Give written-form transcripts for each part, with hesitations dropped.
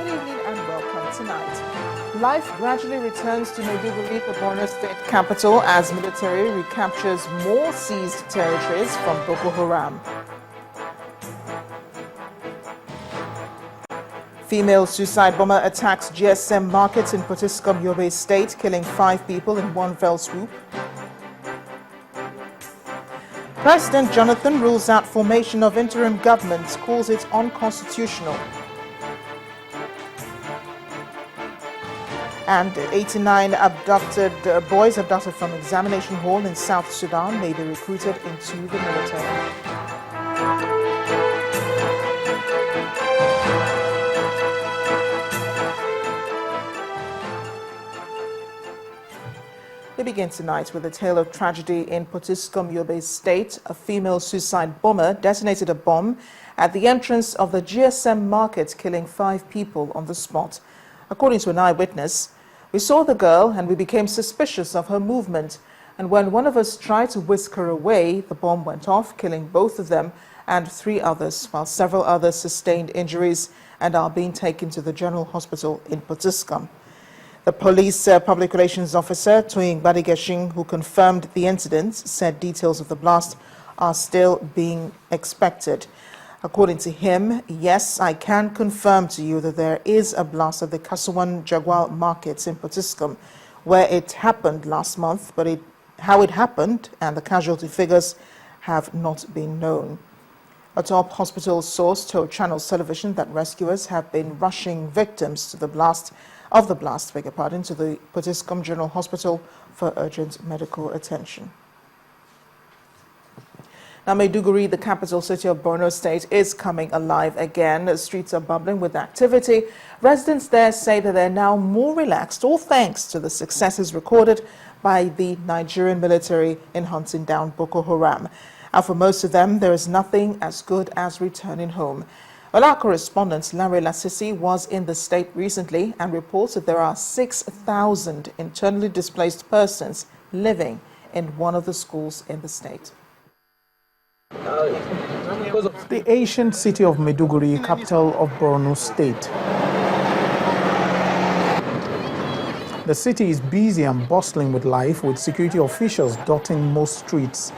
Good evening and welcome tonight. Life gradually returns to Maiduguri, the Borno state capital, as military recaptures more seized territories from Boko Haram. Female suicide bomber attacks GSM markets in Pisum, Yobe State, killing 5 people in one fell swoop. President Jonathan rules out formation of interim government, calls it unconstitutional. And 89 boys abducted from examination hall in South Sudan may be recruited into the military. We begin tonight with a tale of tragedy in Pisum, Yobe State. A female suicide bomber detonated a bomb at the entrance of the GSM market, killing 5 people on the spot. According to an eyewitness, we saw the girl and we became suspicious of her movement. And when one of us tried to whisk her away, the bomb went off, killing both of them and 3 others, while several others sustained injuries and are being taken to the General Hospital in Pisum. The police public relations officer, Tuing Badigeshin, who confirmed the incident, said details of the blast are still being expected. According to him, yes, I can confirm to you that there is a blast at the Kasuwan Jaguar markets in Pisum, where it happened last month, but how it happened and the casualty figures have not been known. A top hospital source told Channels Television that rescuers have been rushing victims to the blast to the Pisum General Hospital for urgent medical attention. Now, Maiduguri, the capital city of Borno State, is coming alive again. The streets are bubbling with activity. Residents there say that they're now more relaxed, all thanks to the successes recorded by the Nigerian military in hunting down Boko Haram. And for most of them, there is nothing as good as returning home. Well, our correspondent Larry Lasisi was in the state recently and reports that there are 6,000 internally displaced persons living in one of the schools in the state. The ancient city of Maiduguri, capital of Borno State. The city is busy and bustling with life, with security officials dotting most streets.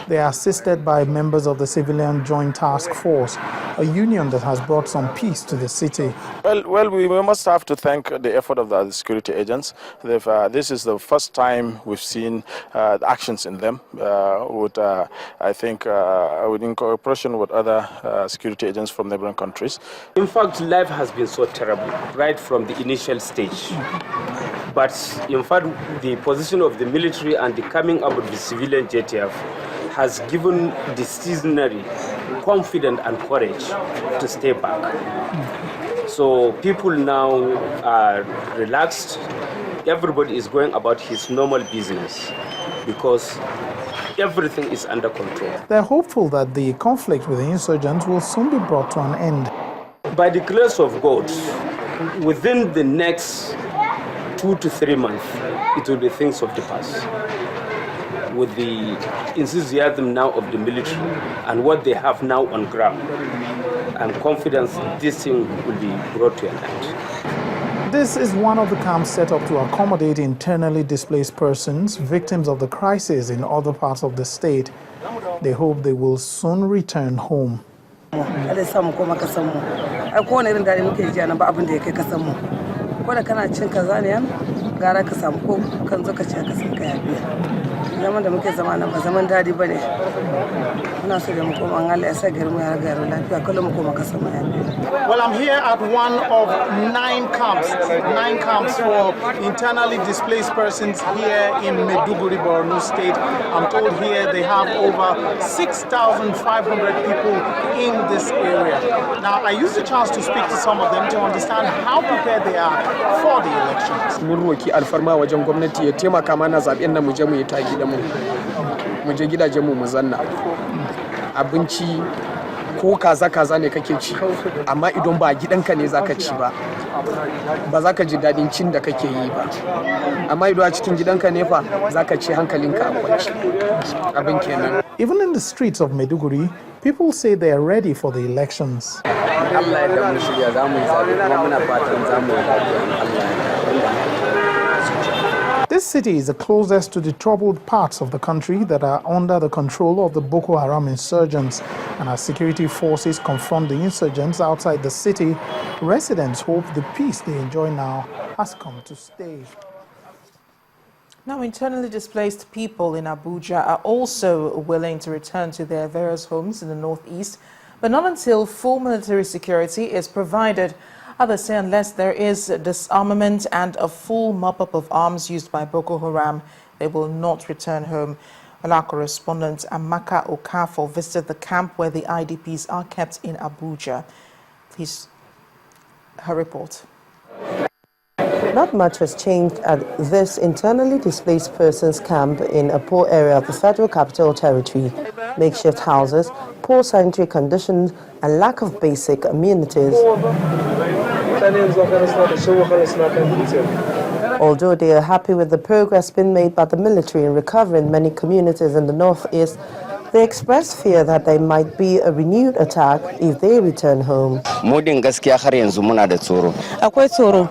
They are assisted by members of the Civilian Joint Task Force, a union that has brought some peace to the city. Well, we must have to thank the effort of the security agents. This is the first time we've seen actions in them, with in cooperation with other security agents from neighboring countries. In fact, life has been so terrible right from the initial stage. But in fact, the position of the military and the coming up of the civilian JTF has given the citizenry confidence and courage to stay back. So people now are relaxed. Everybody is going about his normal business because everything is under control. They're hopeful that the conflict with the insurgents will soon be brought to an end. By the grace of God, within the next 2 to 3 months, it will be things of the past. With the enthusiasm now of the military and what they have now on ground, I'm confident this thing will be brought to an end. This is one of the camps set up to accommodate internally displaced persons, victims of the crisis in other parts of the state. They hope they will soon return home. Well, I'm here at one of 9 camps for internally displaced persons here in Maiduguri, Borno State. I'm told here they have over 6,500 people in this area. Now, I used the chance to speak to some of them to understand how prepared they are for the elections. Abinci ko kaza ne kake ci amma idan ba gidanka ne zaka ci ba ba za ka ji daɗin cin da kake yi ba. Amma idan a cikin gidanka ne fa za ka ci hankalinka a kwance. Abin kenan. Even in the streets of Maiduguri, people say they are ready for the elections. Allah ya damu shirya za mu yi zaɓe kuma muna fatan za mu yi lafiya. Allah ya. This city is the closest to the troubled parts of the country that are under the control of the Boko Haram insurgents. And as security forces confront the insurgents outside the city, residents hope the peace they enjoy now has come to stay. Now, internally displaced people in Abuja are also willing to return to their various homes in the northeast, but not until full military security is provided. Others say unless there is disarmament and a full mop-up of arms used by Boko Haram, they will not return home. Well, our correspondent Amaka Okafor visited the camp where the IDPs are kept in Abuja. Please, her report. Not much has changed at this internally displaced persons camp in a poor area of the Federal Capital Territory. Makeshift houses, poor sanitary conditions, and lack of basic amenities. Although they are happy with the progress being made by the military in recovering many communities in the northeast, they express fear that there might be a renewed attack if they return home. Mudin gaskiya har yanzu muna da tsoro. Akwai tsoro.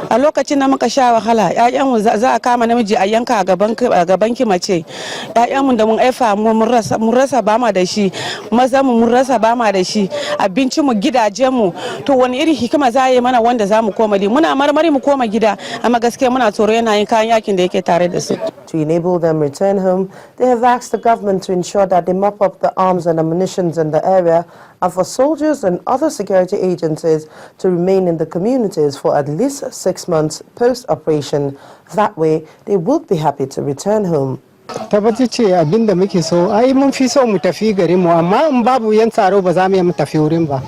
A lokacin da muka sha wahala, ƴaƴanmu za a kama namiji a yanka a gaban ki mace. Ƴaƴanmu da mun aifa mun rasa ba ma da shi. Maza mu mun rasa ba ma da shi. Abincin mu gidajen mu. To wani iri hikima za yi mana wanda za mu koma di. Muna marmari mu koma gida, amma gaskiya muna tsoro yana yin kayan yakin da yake tare da su. To enable them return home, they have asked the government to ensure that they mop up the arms and ammunitions in the area, and for soldiers and other security agencies to remain in the communities for at least 6 months post-operation. That way, they would be happy to return home. Tabbaci ce abin da muke so, ai mun fi so mu tafi garin mu, amma in babu yan tsaro ba za mu mu tafi wurin ba.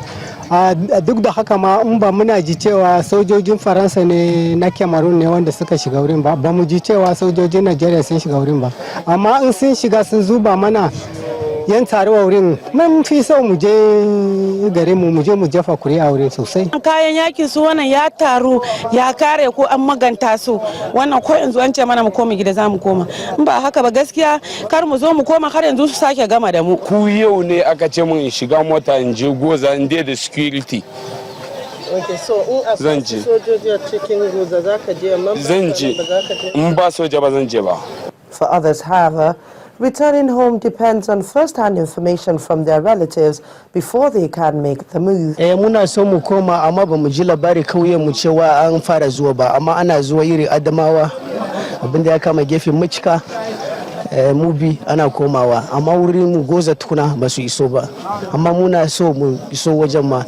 Duk da haka ma in ba muna ji cewa sojojin Faransa ne na Cameroon ne wanda suka shiga wurin ba, ba mu ji cewa sojojin Nigeria sun shiga wurin ba. Amma in sun shiga sun zuba mana yan tsaro a wurin, mun fi so mu je garin mu je mu jefa kuri'a wurin sosai. Kayan yakin su wannan ya taru ya kare ko an maganta su, wannan ko yanzu an ce mana mu koma gida za mu koma. In ba haka ba gaskiya kar mu zo mu koma har yanzu su sake gama da mu. Ku yau ne aka ce mun shiga mota in je goza in da security. Okay, so in sojoji a cikin goza za ka je amma zan je in ba soja ba zan je ba. For others, however, returning home depends on first-hand information from their relatives before they can make the move. Muna so mu koma amma ba mu ji labari kauyen mu cewa an fara zuwa ba, amma ana zuwa iri Adamawa abinda ya kama gefen Micika Mubi ana komawa, amma wurin mu goza tukuna ba su iso ba, amma muna so mu iso wajen ma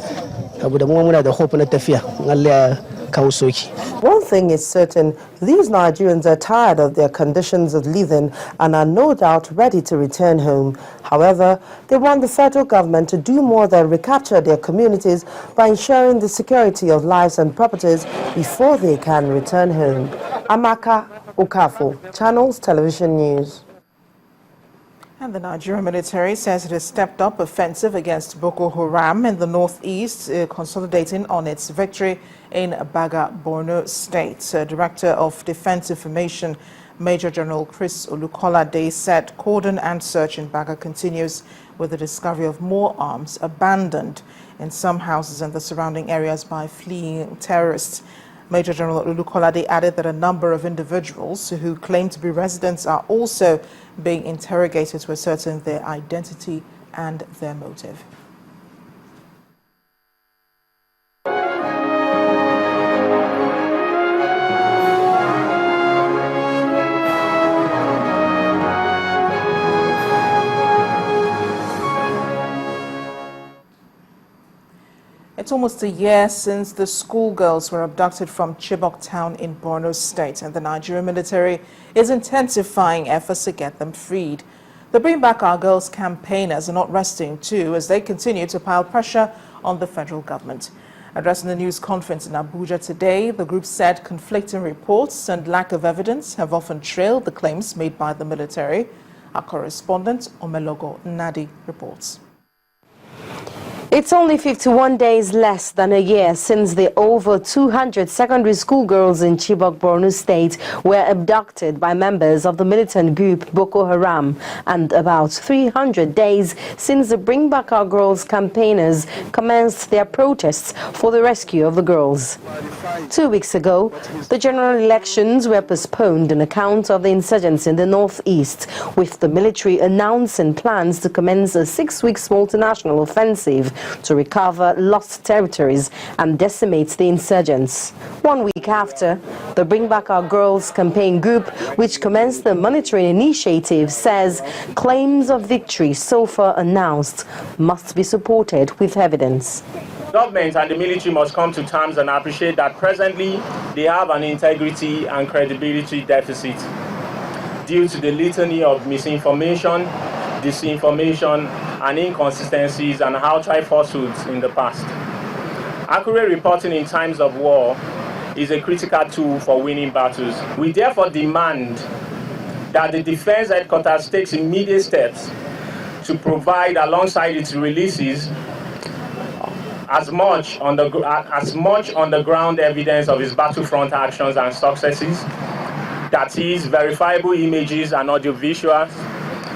saboda mu muna da hope na tafiya Allah kawo soki. One thing is certain, these Nigerians are tired of their conditions of living and are no doubt ready to return home. However, they want the federal government to do more than recapture their communities by ensuring the security of lives and properties before they can return home. Amaka Okafor, Channels Television News. And the Nigerian military says it has stepped up offensive against Boko Haram in the northeast, consolidating on its victory in Baga, Borno State. Director of Defense Information, Major General Chris Olukolade, said cordon and search in Baga continues with the discovery of more arms abandoned in some houses in the surrounding areas by fleeing terrorists. Major General Olukolade added that a number of individuals who claim to be residents are also being interrogated to ascertain their identity and their motive. It's almost a year since the schoolgirls were abducted from Chibok town in Borno State, and the Nigerian military is intensifying efforts to get them freed. The Bring Back Our Girls campaigners are not resting too, as they continue to pile pressure on the federal government. Addressing the news conference in Abuja today, the group said conflicting reports and lack of evidence have often trailed the claims made by the military. Our correspondent Omelogo Nadi reports. It's only 51 days less than a year since the over 200 secondary school girls in Chibok, Borno State were abducted by members of the militant group Boko Haram, and about 300 days since the Bring Back Our Girls campaigners commenced their protests for the rescue of the girls. 2 weeks ago, the general elections were postponed on account of the insurgents in the northeast, with the military announcing plans to commence a 6-week multinational offensive to recover lost territories and decimate the insurgents. 1 week after, the Bring Back Our Girls campaign group, which commenced the monitoring initiative, says claims of victory so far announced must be supported with evidence. Government and the military must come to terms and appreciate that presently they have an integrity and credibility deficit due to the litany of misinformation, disinformation, and inconsistencies and outright falsehoods in the past. Accurate reporting in times of war is a critical tool for winning battles. We therefore demand that the Defense Headquarters takes immediate steps to provide, alongside its releases, as much on the ground evidence of its battlefront actions and successes, that is, verifiable images and audio visuals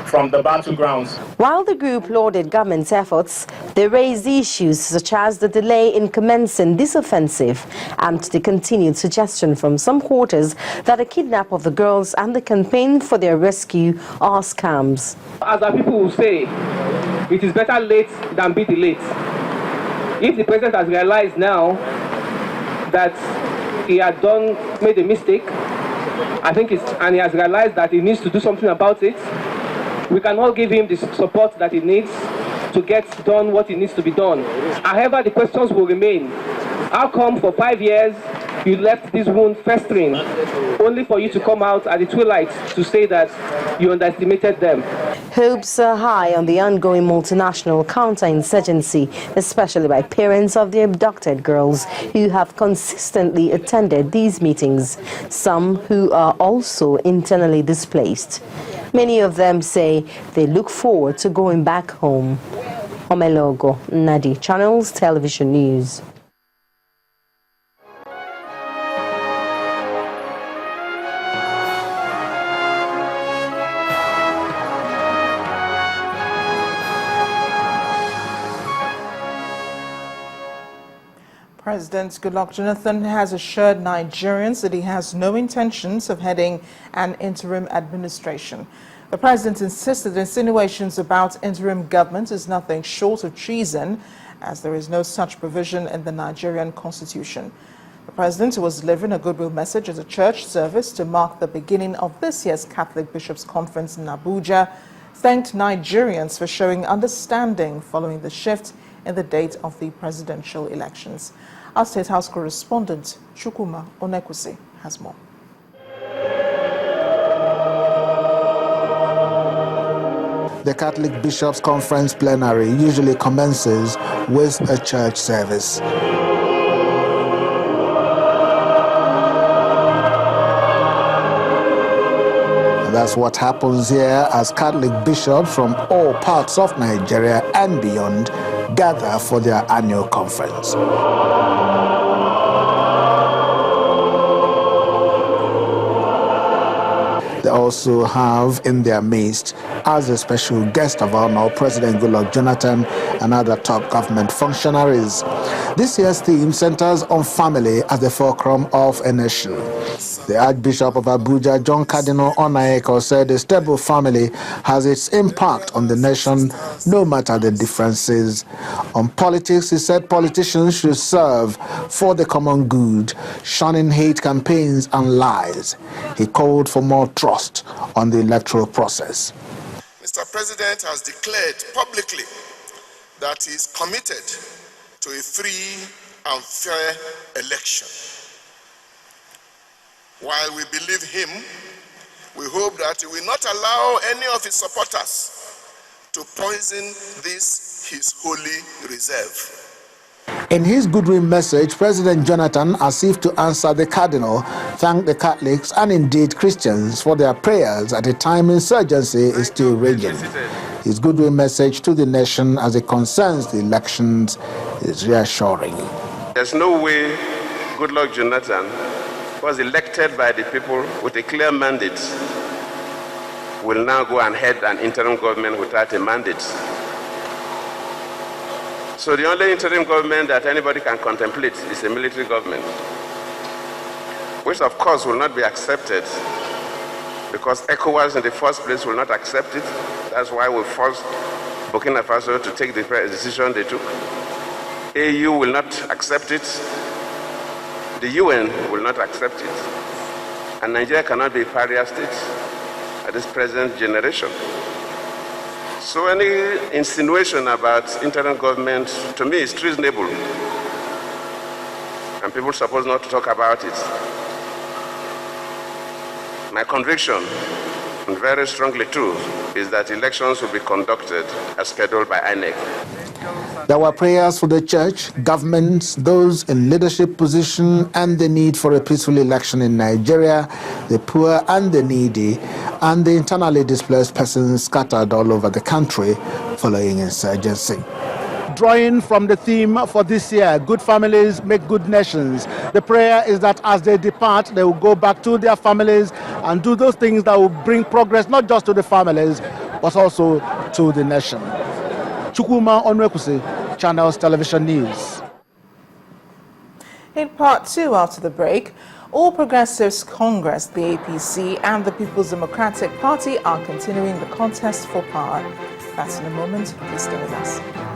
from the battlegrounds. While the group lauded government's efforts, they raised issues such as the delay in commencing this offensive and the continued suggestion from some quarters that the kidnap of the girls and the campaign for their rescue are scams. As our people will say, it is better late than be delayed. If the president has realized now that he had made a mistake, I think and he has realized that he needs to do something about it, we can all give him the support that he needs to get done what he needs to be done. However, the questions will remain. How come for 5 years you left this wound festering, only for you to come out at the twilight to say that you underestimated them? Hopes are high on the ongoing multinational counterinsurgency, especially by parents of the abducted girls who have consistently attended these meetings, some who are also internally displaced. Many of them say they look forward to going back home. Omelogo, Nadi, Channels Television News. President Goodluck Jonathan has assured Nigerians that he has no intentions of heading an interim administration. The president insisted that insinuations about interim government is nothing short of treason, as there is no such provision in the Nigerian constitution. The president, who was delivering a goodwill message at a church service to mark the beginning of this year's Catholic Bishops' Conference in Abuja, thanked Nigerians for showing understanding following the shift in the date of the presidential elections. Our State House correspondent, Chukuma Onekwusi, has more. The Catholic Bishops' Conference plenary usually commences with a church service. That's what happens here as Catholic bishops from all parts of Nigeria and beyond gather for their annual conference. They also have in their midst, as a special guest of honor, President Goodluck Jonathan and other top government functionaries. This year's theme centers on family as the fulcrum of a nation. The Archbishop of Abuja, John Cardinal Onayeko, said a stable family has its impact on the nation, no matter the differences. On politics, he said politicians should serve for the common good, shunning hate campaigns and lies. He called for more trust on the electoral process. Mr. President has declared publicly that he is committed to a free and fair election. While we believe him, we hope that he will not allow any of his supporters to poison this his holy reserve. In his goodwill message, President Jonathan, as if to answer the Cardinal, thanked the Catholics and indeed Christians for their prayers at a time insurgency is still raging. His goodwill message to the nation as it concerns the elections is reassuring. There's no way Goodluck Jonathan was elected by the people with a clear mandate will now go and head an interim government without a mandate. So the only interim government that anybody can contemplate is a military government, which of course will not be accepted because ECOWAS in the first place will not accept it. That's why we forced Burkina Faso to take the decision they took. AU will not accept it. The UN will not accept it. And Nigeria cannot be a pariah state at this present generation. So any insinuation about interim government, to me, is treasonable. And people are supposed not to talk about it. My conviction, and very strongly too, is that elections will be conducted as scheduled by INEC. There were prayers for the church, governments, those in leadership position, and the need for a peaceful election in Nigeria, the poor and the needy, and the internally displaced persons scattered all over the country following insurgency. Drawing from the theme for this year, good families make good nations. The prayer is that as they depart, they will go back to their families and do those things that will bring progress, not just to the families, but also to the nation. Chukwuma Onwekusi, Channels Television News. In part two, after the break, All Progressives Congress, the APC, and the People's Democratic Party are continuing the contest for power. That's in a moment. Please stay with us.